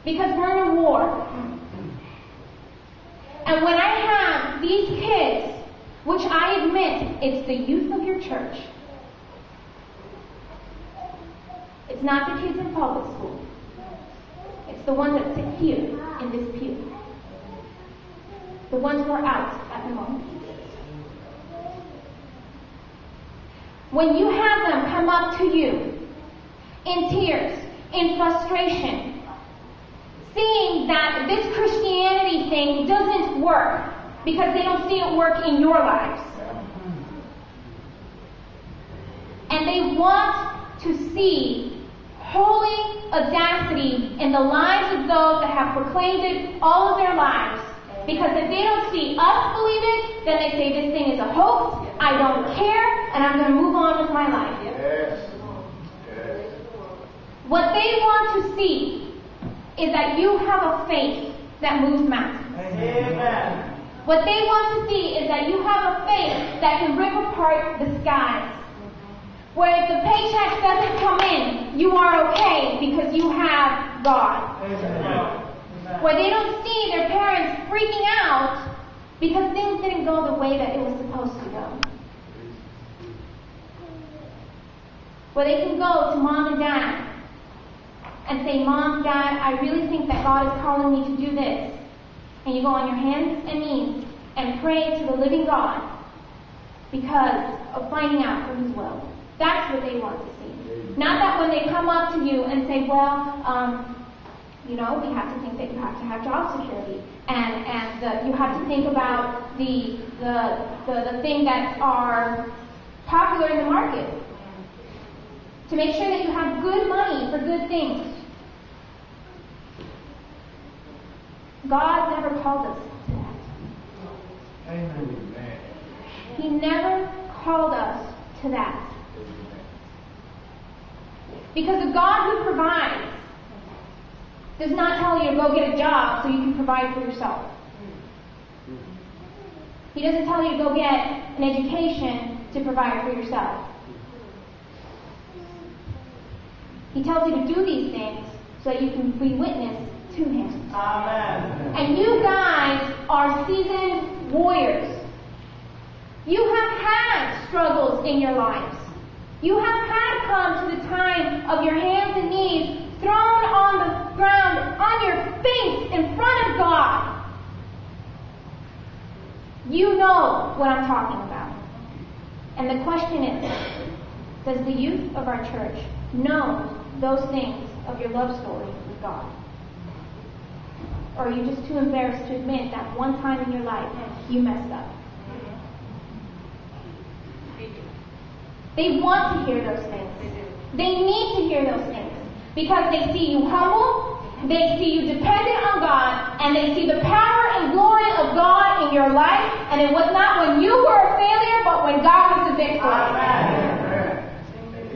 because we're in a war. And when I have these kids, which I admit, it's the youth of your church. It's not the kids in public school. It's the ones that sit here in this pew. The ones who are out at the moment. When you have them come up to you in tears, in frustration, seeing that this Christianity thing doesn't work because they don't see it work in your lives. And they want to see holy audacity in the lives of those that have proclaimed it all of their lives. Because if they don't see us believe it, then they say this thing is a hoax, I don't care, and I'm going to move on with my life. Yes. What they want to see is that you have a faith that moves mountains. Amen. What they want to see is that you have a faith that can rip apart the skies. Where if the paycheck doesn't come in, you are okay because you have God. Amen. Where they don't see their parents freaking out because things didn't go the way that it was supposed to go. Where they can go to mom and dad and say, Mom, Dad, I really think that God is calling me to do this. And you go on your hands and knees and pray to the living God because of finding out for His will. That's what they want to see. Not that when they come up to you and say, well, we have to think that you have to have job security, and you have to think about the things that are popular in the market to make sure that you have good money for good things. God never called us to that. Amen. He never called us to that. Because the God who provides does not tell you to go get a job so you can provide for yourself. He doesn't tell you to go get an education to provide for yourself. He tells you to do these things so that you can be witness to Him. Amen. And you guys are seasoned warriors. You have had struggles in your lives. You have had come to the time of your hands and knees thrown on the ground, on your face, in front of God. You know what I'm talking about. And the question is, does the youth of our church know those things of your love story with God? Or are you just too embarrassed to admit that one time in your life you messed up? They want to hear those things. They need to hear those things. Because they see you humble, they see you dependent on God, and they see the power and glory of God in your life. And it was not when you were a failure, but when God was the victor. Amen.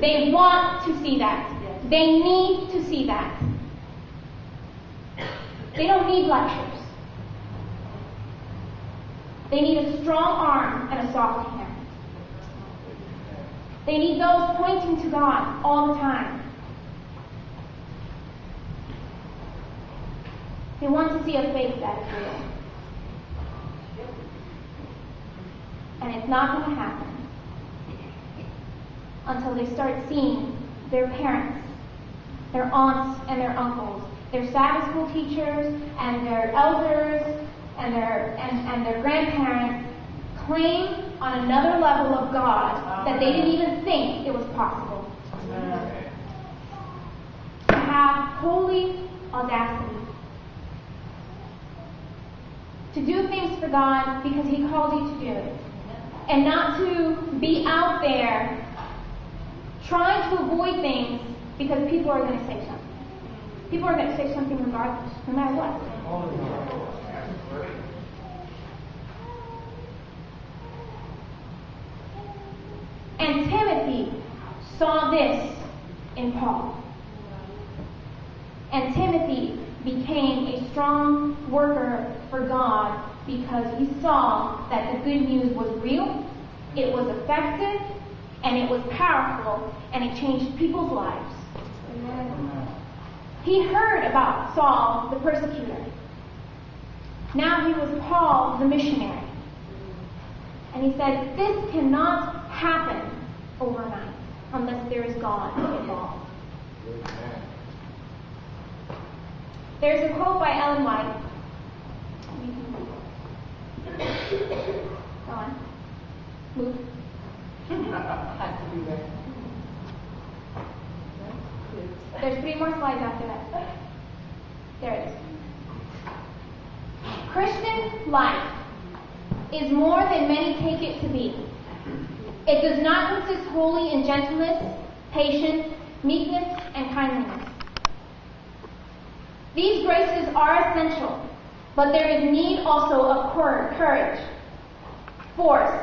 They want to see that. They need to see that. They don't need lectures. They need a strong arm and a soft hand. They need those pointing to God all the time. They want to see a faith that is real. And it's not going to happen until they start seeing their parents, their aunts and their uncles, their Sabbath school teachers and their elders and their grandparents claim on another level of God that they didn't even think it was possible. To have holy audacity. To do things for God because He called you to do it. And not to be out there trying to avoid things because people are going to say something. People are going to say something regardless, no matter what. And Timothy saw this in Paul. And Timothy became a strong worker for God because he saw that the good news was real, it was effective, and it was powerful, and it changed people's lives. He heard about Saul, the persecutor. Now he was Paul, the missionary. And he said, this cannot happen overnight unless there is God involved. There's a quote by Ellen White. Go on. Move. Has to be there. There's 3 more slides after that. There it is. Christian life is more than many take it to be. It does not consist wholly in gentleness, patience, meekness, and kindliness. These graces are essential, but there is need also of courage, force,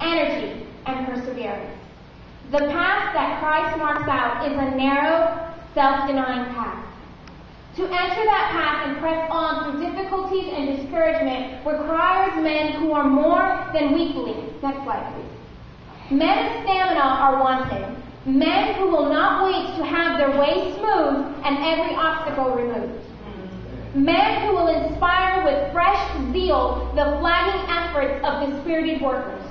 energy, and perseverance. The path that Christ marks out is a narrow, self-denying path. To enter that path and press on through difficulties and discouragement requires men who are more than weaklings. Next slide, please. Men of stamina are wanted. Men who will not wait to have their way smooth and every obstacle removed. Men who will inspire with fresh zeal the flagging efforts of the spirited workers.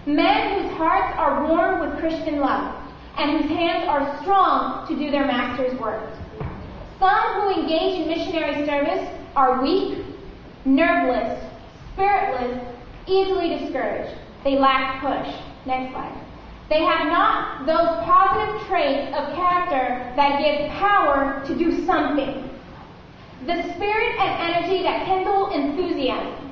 Men whose hearts are warm with Christian love and whose hands are strong to do their master's work. Some who engage in missionary service are weak, nerveless, spiritless, easily discouraged. They lack push. Next slide. They have not those positive traits of character that give power to do something. The spirit and energy that kindle enthusiasm.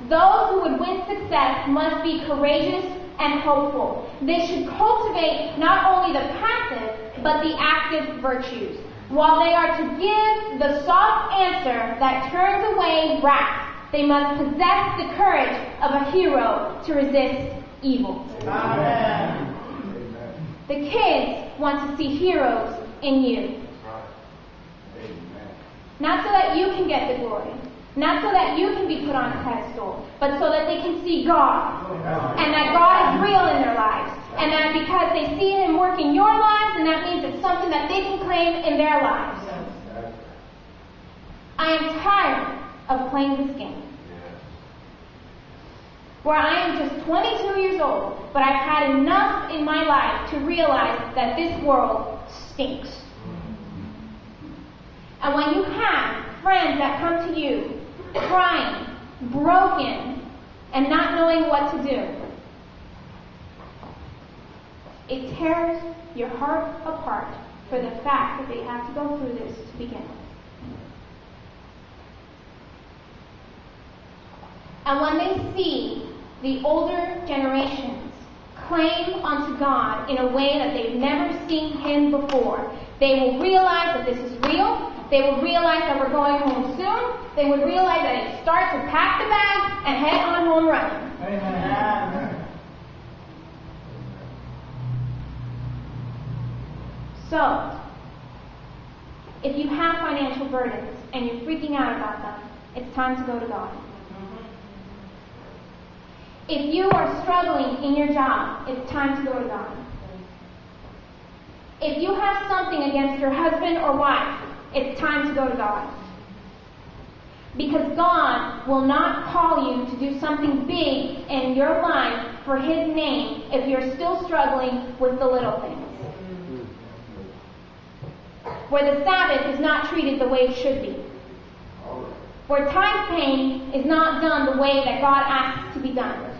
Those who would win success must be courageous and hopeful. They should cultivate not only the passive, but the active virtues. While they are to give the soft answer that turns away wrath, they must possess the courage of a hero to resist evil. Amen. The kids want to see heroes in you. Not so that you can get the glory, not so that you can be put on a pedestal, but so that they can see God, and that God is real in their lives, and that because they see Him work in your lives, and that means it's something that they can claim in their lives. I am tired of playing this game, where I am just 22 years old, but I've had enough in my life to realize that this world stinks. And when you have friends that come to you crying, broken, and not knowing what to do, it tears your heart apart for the fact that they have to go through this to begin with. And when they see the older generations claim unto God in a way that they've never seen Him before, they will realize that this is real. They will realize that we're going home soon. They would realize that it's start to pack the bags and head on home running. Amen. So, if you have financial burdens and you're freaking out about them, it's time to go to God. If you are struggling in your job, it's time to go to God. If you have something against your husband or wife, it's time to go to God. Because God will not call you to do something big in your life for His name if you're still struggling with the little things. Where the Sabbath is not treated the way it should be. Where tithe paying is not done the way that God asks to be done.